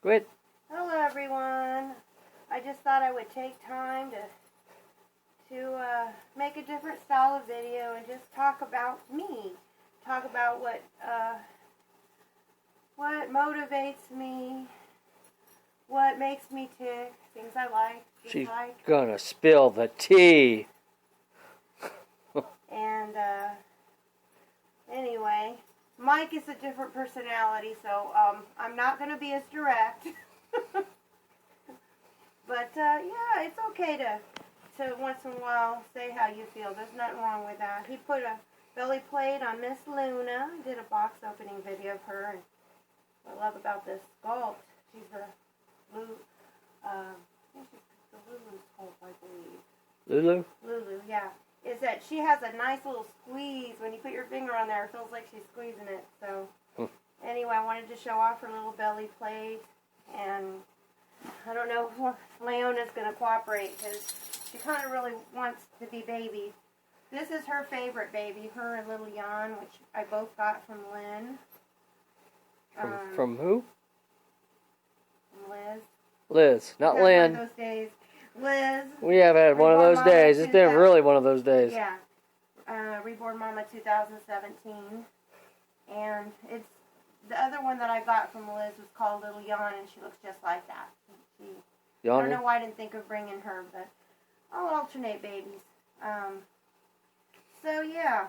Quit. Hello everyone. I just thought I would take time to make a different style of video and just talk about me. Talk about what motivates me, what makes me tick, things I like, She's dislike. gonna spill the tea. And anyway, Mike is a different personality, so I'm not going to be as direct. But yeah, it's okay to once in a while say how you feel. There's nothing wrong with that. He put a belly plate on Miss Luna. Did a box opening video of her. And what I love about this sculpt, she's a Lulu. I think she's the Lulu sculpt, I believe. Lulu? Lulu, yeah. Is that she has a nice little squeeze. When you put your finger on there, it feels like she's squeezing it. So, anyway, I wanted to show off her little belly plate. And I don't know if Leona's going to cooperate because she kind of really wants to be baby. This is her favorite baby, her and little Jan, which I both got from Lynn. From who? From Liz. Liz, not Lynn. One of those days. Liz. We have had one of those days. It's been really one of those days. Yeah. Reborn Mama 2017. And it's the other one that I got from Liz was called Little Jan, and she looks just like that. I don't know why I didn't think of bringing her, but I'll alternate babies. So yeah,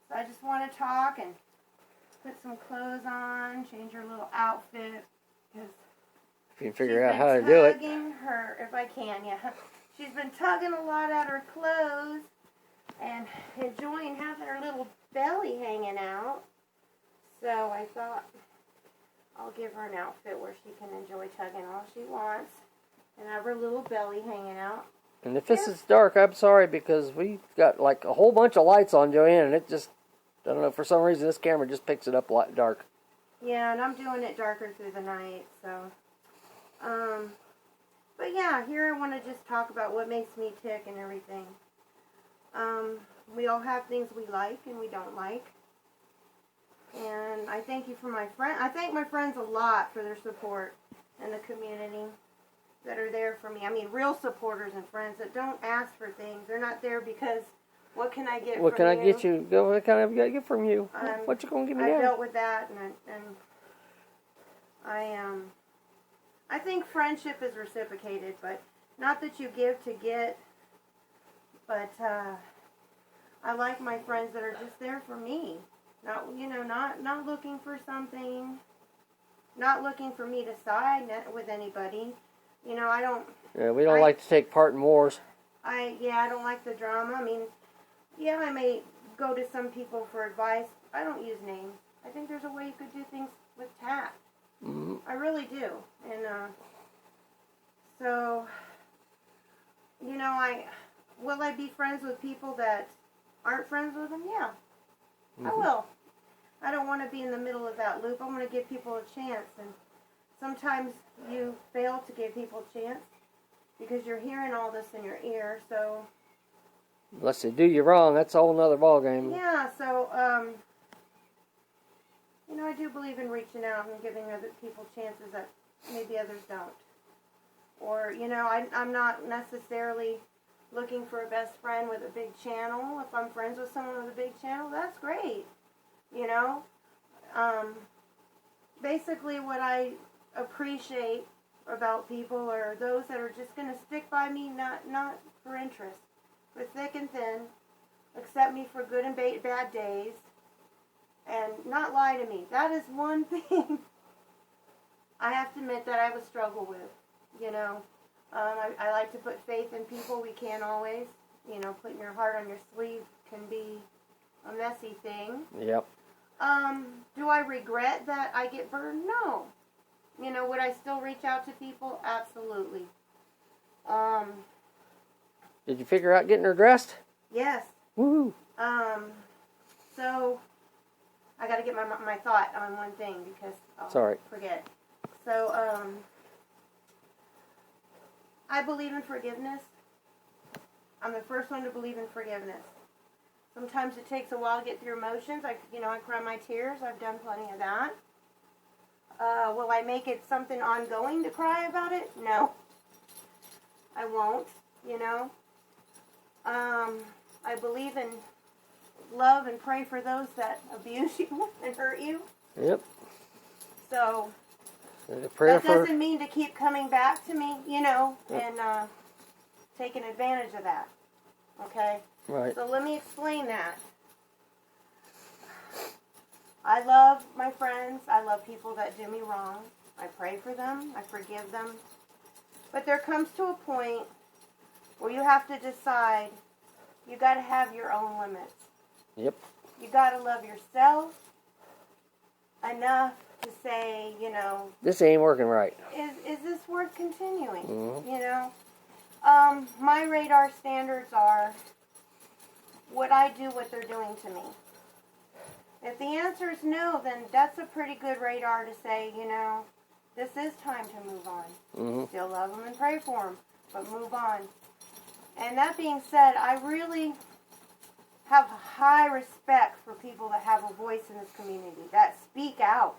so I just want to talk and put some clothes on, change her little outfit, because if you can figure out how to do it. Her, if I can, yeah. She's been tugging a lot at her clothes and enjoying having her little belly hanging out. So I thought I'll give her an outfit where she can enjoy tugging all she wants and have her little belly hanging out. And if this is dark, I'm sorry, because we got like a whole bunch of lights on, Joanne, and it just, I don't know, for some reason this camera just picks it up dark. Yeah, and I'm doing it darker through the night, so. But yeah, here I want to just talk about what makes me tick and everything. We all have things we like and we don't like. And I thank you for my friend. I thank my friends a lot for their support and the community that are there for me. I mean, real supporters and friends that don't ask for things. They're not there because, what can I get from you? What can I get you? What can I get from you? What you gonna give me now? I dealt with that, and I think friendship is reciprocated, but not that you give to get, but I like my friends that are just there for me. Not, not looking for something, not looking for me to side with anybody. I don't. Yeah, we don't like to take part in wars. I don't like the drama. I mean, yeah, I may go to some people for advice. I don't use names. I think there's a way you could do things with tact. Mm-hmm. I really do. And so, will I be friends with people that aren't friends with them? Yeah, I will. I don't want to be in the middle of that loop. I want to give people a chance. And sometimes you fail to give people a chance because you're hearing all this in your ear. So unless they do you wrong, that's a whole nother ballgame. Yeah, so, I do believe in reaching out and giving other people chances that maybe others don't. Or, I'm not necessarily looking for a best friend with a big channel. If I'm friends with someone with a big channel, that's great. Basically what I appreciate about people are those that are just going to stick by me, not for interest, for thick and thin, accept me for good and bad days, and not lie to me. That is one thing I have to admit that I have a struggle with. I like to put faith in people. We can't always. Putting your heart on your sleeve can be a messy thing. Yep. Do I regret that I get burned? No. Would I still reach out to people? Absolutely. Did you figure out getting her dressed? Yes. Woo. So I got to get my thought on one thing because I'll forget. So, I believe in forgiveness. I'm the first one to believe in forgiveness. Sometimes it takes a while to get through emotions. I cry my tears. I've done plenty of that. Will I make it something ongoing to cry about it? No. I won't, you know. I believe in love and pray for those that abuse you and hurt you. Yep. So Prayer that doesn't mean to keep coming back to me, you know, and taking advantage of that. Okay? Right. So let me explain that. I love my friends. I love people that do me wrong. I pray for them. I forgive them. But there comes to a point where you have to decide you got to have your own limits. Yep. You got to love yourself enough to say, you know, this ain't working right. Is this worth continuing? Mm-hmm. You know? My radar standards are, would I do what they're doing to me? If the answer is no, then that's a pretty good radar to say, you know, this is time to move on. Mm-hmm. Still love them and pray for them, but move on. And that being said, I really have high respect for people that have a voice in this community, that speak out.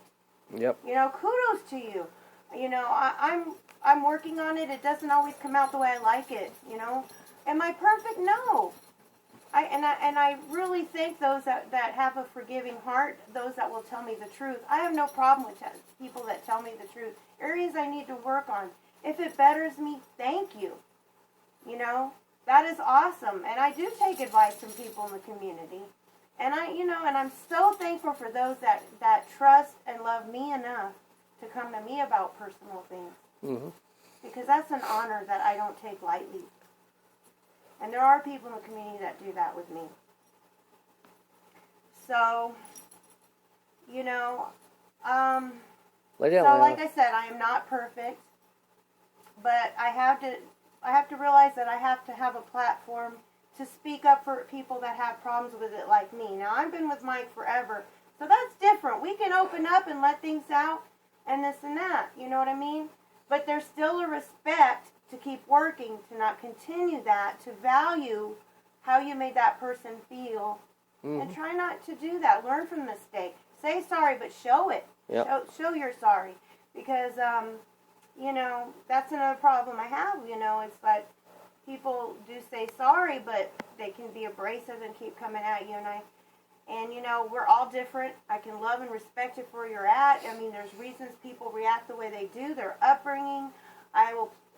Yep. You know, kudos to you. You know, I'm working on it. It doesn't always come out the way I like it, you know. Am I perfect? No. I really thank those that have a forgiving heart, those that will tell me the truth. I have no problem with people that tell me the truth. Areas I need to work on. If it betters me, thank you. You know, that is awesome. And I do take advice from people in the community. And I'm so thankful for those that trust and love me enough to come to me about personal things. Mm-hmm. Because that's an honor that I don't take lightly. And there are people in the community that do that with me. So, you know, Lay down, so like I said, I am not perfect, but I have to realize that I have to have a platform to speak up for people that have problems with it like me. Now, I've been with Mike forever, so that's different. We can open up and let things out and this and that, you know what I mean? But there's still a respect to keep working, to not continue that, to value how you made that person feel, and try not to do that. Learn from the mistake. Say sorry, but show it. Yep. Show you're sorry. Because, you know, that's another problem I have, you know, it's that people do say sorry, but they can be abrasive and keep coming at you, and you know, we're all different. I can love and respect you for where you're at. I mean, there's reasons people react the way they do, their upbringing,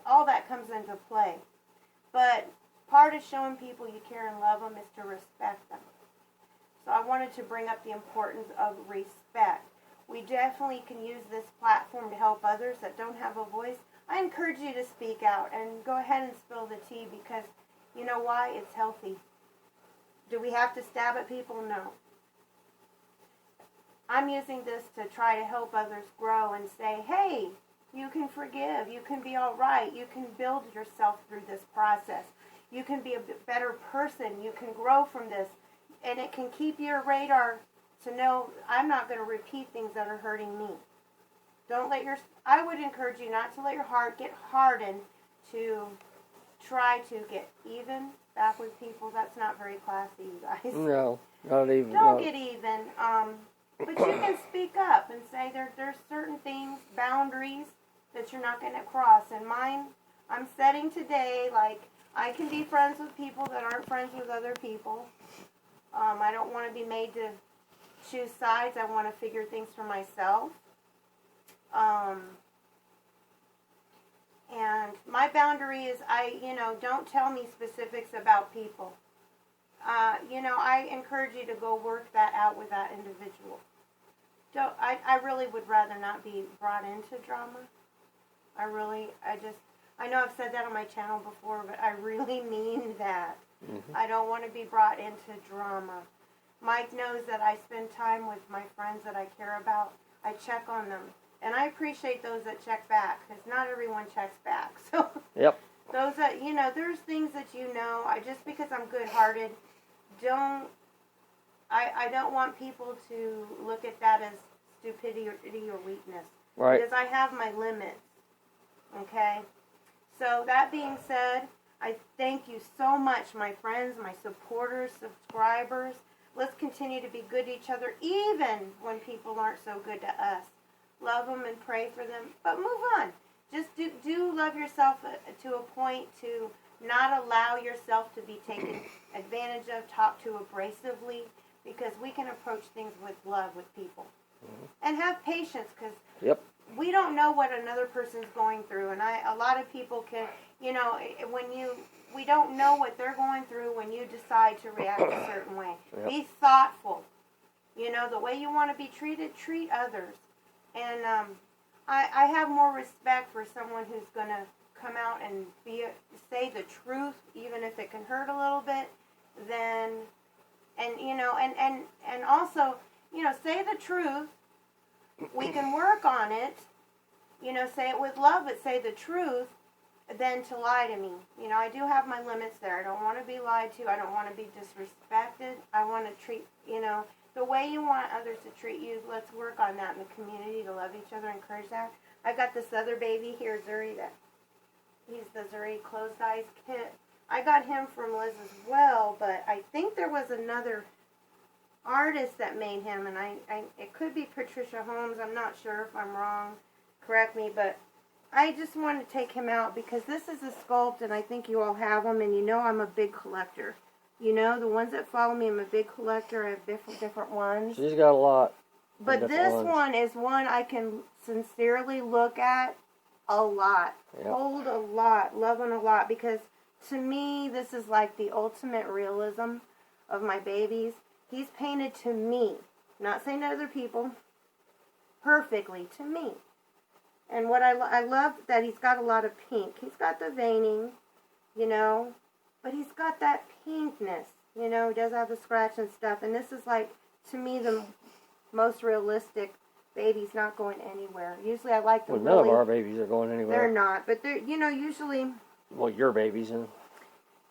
all that comes into play. But part of showing people you care and love them is to respect them. So I wanted to bring up the importance of respect. We definitely can use this platform to help others that don't have a voice. I encourage you to speak out and go ahead and spill the tea because, you know why? It's healthy. Do we have to stab at people? No. I'm using this to try to help others grow and say, hey, you can forgive. You can be all right. You can build yourself through this process. You can be a better person. You can grow from this. And it can keep your radar to know I'm not going to repeat things that are hurting me. I would encourage you not to let your heart get hardened to try to get even back with people. That's not very classy, you guys. No, not even. Don't get even. But you can speak up and say there's certain things, boundaries that you're not going to cross. And mine, I'm setting today, like, I can be friends with people that aren't friends with other people. I don't want to be made to choose sides. I want to figure things for myself. And my boundary is, don't tell me specifics about people. I encourage you to go work that out with that individual. I really would rather not be brought into drama. I know I've said that on my channel before, but I really mean that. Mm-hmm. I don't want to be brought into drama. Mike knows that I spend time with my friends that I care about. I check on them. And I appreciate those that check back, because not everyone checks back. So, yep. Those that, there's things that just because I'm good-hearted, I don't want people to look at that as stupidity or weakness. Right. Because I have my limits. Okay? So, that being said, I thank you so much, my friends, my supporters, subscribers. Let's continue to be good to each other, even when people aren't so good to us. love them and pray for them, but move on. Just do love yourself to a point to not allow yourself to be taken advantage of, talked to abrasively, because we can approach things with love with people. And have patience, because Yep. we don't know what another person's going through, and a lot of people can, we don't know what they're going through when you decide to react a certain way. Yep. Be thoughtful. The way you want to be treated, treat others. And I have more respect for someone who's going to come out and say the truth, even if it can hurt a little bit, and also, say the truth. We can work on it, say it with love, but say the truth, than to lie to me. I do have my limits there. I don't want to be lied to. I don't want to be disrespected. I want to treat, the way you want others to treat you. Let's work on that in the community, to love each other, encourage that. I got this other baby here, Zuri, he's the Zuri Closed Eyes kit. I got him from Liz as well, but I think there was another artist that made him, and it could be Patricia Holmes. I'm not sure if I'm wrong. Correct me, but I just wanted to take him out because this is a sculpt, and I think you all have them, and I'm a big collector. The ones that follow me, I'm a big collector. I have different ones. She's got a lot. But this one is one I can sincerely look at a lot. Yep. Hold a lot. Love on a lot. Because to me, this is like the ultimate realism of my babies. He's painted to me. Not saying to other people. Perfectly to me. And what I love that he's got a lot of pink. He's got the veining, but he's got that pinkness. He does have the scratch and stuff. And this is like, to me, the most realistic. Baby's not going anywhere. Usually I like them. Well, none of our babies are going anywhere. They're not, but they're, usually. Well, your babies. And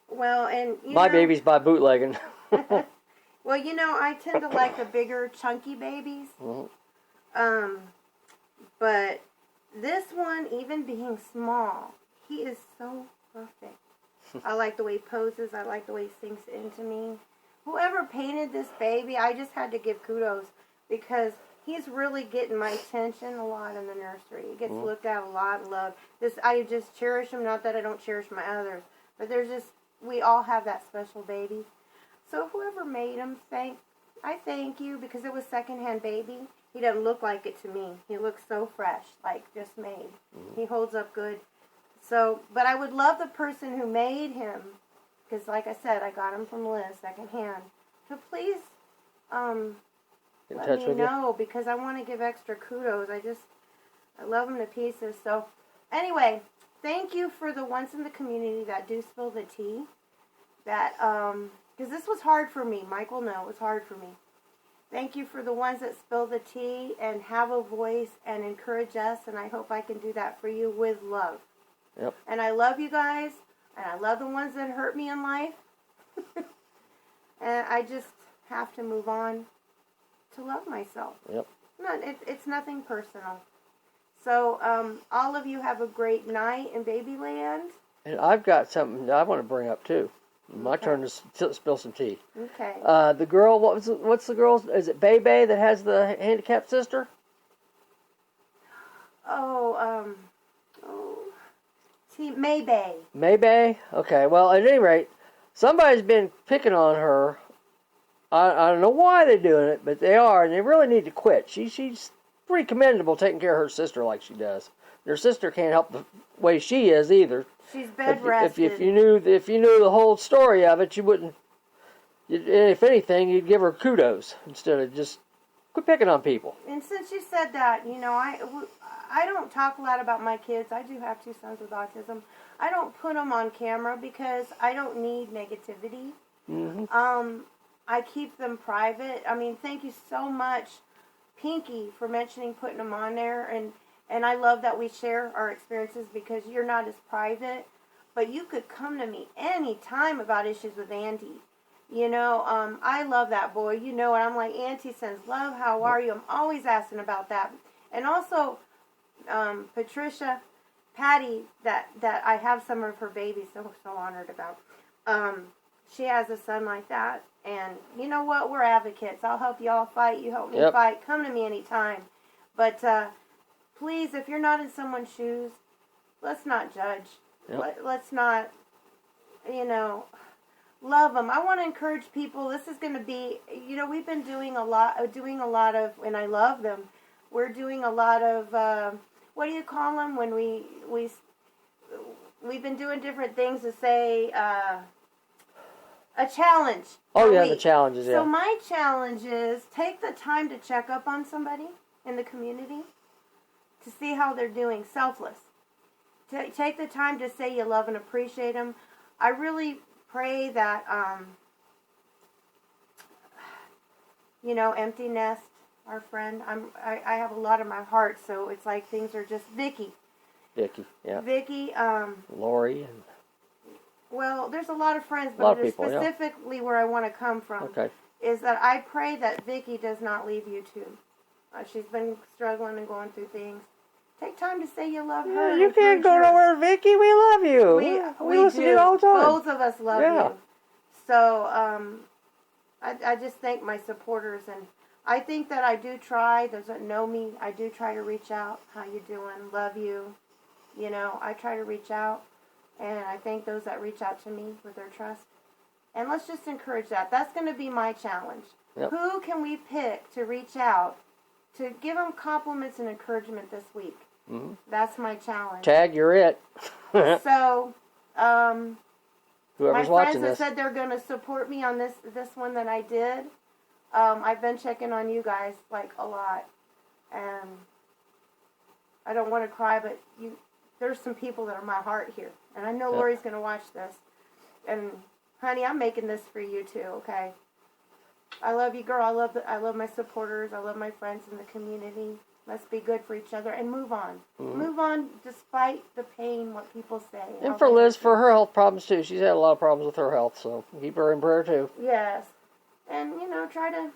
well, and my babies by bootlegging. Well, I tend to like the bigger, chunky babies. Mm-hmm. But this one, even being small, he is so perfect. I like the way he poses. I like the way he sinks into me. Whoever painted this baby, I just had to give kudos, because he's really getting my attention a lot in the nursery. He gets looked at a lot and loved. I just cherish him. Not that I don't cherish my others, but we all have that special baby. So whoever made him, I thank you, because it was secondhand baby. He doesn't look like it to me. He looks so fresh, like just made. He holds up good. So, but I would love the person who made him, because like I said, I got him from Liz secondhand, to please let me know, because I want to give extra kudos. I love them to pieces. So anyway, thank you for the ones in the community that do spill the tea. That, because this was hard for me. Mike will know it was hard for me. Thank you for the ones that spill the tea and have a voice and encourage us, and I hope I can do that for you with love. Yep. And I love you guys, and I love the ones that hurt me in life. And I just have to move on to love myself. Yep. It's nothing personal. So all of you have a great night in Babyland. And I've got something I want to bring up too. My turn to spill some tea. Okay. The girl, what's the girl's? Is it Bebe that has the handicapped sister? Maybay. Maybay? Okay, well, at any rate, somebody's been picking on her. I don't know why they're doing it, but they are, and they really need to quit. She's pretty commendable taking care of her sister like she does. Her sister can't help the way she is either. She's bed rested. If you knew the whole story of it, you wouldn't. If anything, you'd give her kudos instead of just quit picking on people. And since you said that, I don't talk a lot about my kids. I do have 2 sons with autism. I don't put them on camera because I don't need negativity. Mm-hmm. I keep them private. I mean, thank you so much, Pinky, for mentioning putting them on there. And I love that we share our experiences, because you're not as private. But you could come to me any time about issues with Auntie. I love that boy. And I'm like, Auntie sends love. How are you? I'm always asking about that. And also, Patricia, Patty, that I have some of her babies, so honored about. She has a son like that. And you know what? We're advocates. I'll help y'all fight. You help me fight. Come to me anytime. But please, if you're not in someone's shoes, let's not judge. Yep. Let's not, love them. I want to encourage people. This is going to be, we've been doing a lot of, and I love them. We're doing a lot of, what do you call them when we've been doing different things to say, a challenge. Oh, yeah, the challenges, yeah. So my challenge is take the time to check up on somebody in the community to see how they're doing, selfless. Take the time to say you love and appreciate them. I really pray that, Empty Nest, our friend, I have a lot in my heart, so it's like things are just Vicky, yeah. Vicky, Lori and well, there's a lot of friends, a lot but of people, specifically where I want to come from okay. is that I pray that Vicky does not leave you too. She's been struggling and going through things. Take time to say you love her. Yeah, you can't go nowhere, Vicky. We love you. We listen to you all the time. Both of us love you. So I just thank my supporters, and I think that I do try. Those that know me, I do try to reach out. How you doing? Love you. I try to reach out. And I thank those that reach out to me with their trust. And let's just encourage that. That's going to be my challenge. Yep. Who can we pick to reach out to give them compliments and encouragement this week? Mm-hmm. That's my challenge. Tag, you're it. So, whoever's my watching friends have this said they're going to support me on this one that I did. I've been checking on you guys like a lot. And I don't want to cry, but there's some people that are my heart here. And I know Lori's going to watch this. And, honey, I'm making this for you too, okay? I love you, girl. I love my supporters. I love my friends in the community. Let's be good for each other and move on. Mm-hmm. Move on despite the pain, what people say. And for Liz, for her health problems too. She's had a lot of problems with her health, so keep her in prayer too. Yes. And, try to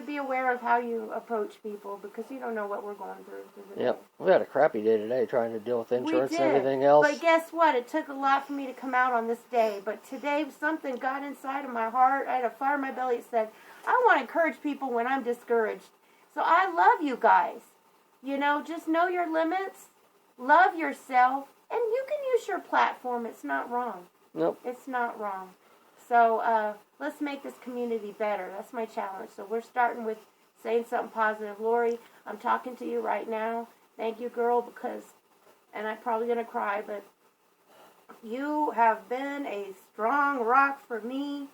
be aware of how you approach people, because you don't know what we're going through. Yep. We had a crappy day today trying to deal with insurance and everything else. But guess what? It took a lot for me to come out on this day. But today, something got inside of my heart. I had a fire in my belly that said, I want to encourage people when I'm discouraged. So I love you guys. Just know your limits. Love yourself. And you can use your platform. It's not wrong. Nope. It's not wrong. So, let's make this community better. That's my challenge. So we're starting with saying something positive. Lori, I'm talking to you right now. Thank you, girl, and I'm probably going to cry, but you have been a strong rock for me,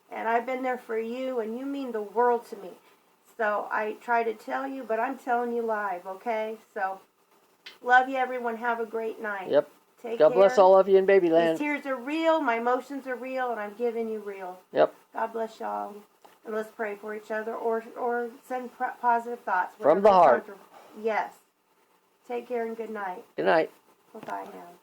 and I've been there for you, and you mean the world to me. So I try to tell you, but I'm telling you live, okay? So love you, everyone. Have a great night. Yep. Take God care. bless all of you in Babyland. These tears are real, my emotions are real, and I'm giving you real. Yep. God bless y'all. And let's pray for each other or send positive thoughts. From the heart. Yes. Take care and good night. Good night. Bye-bye now.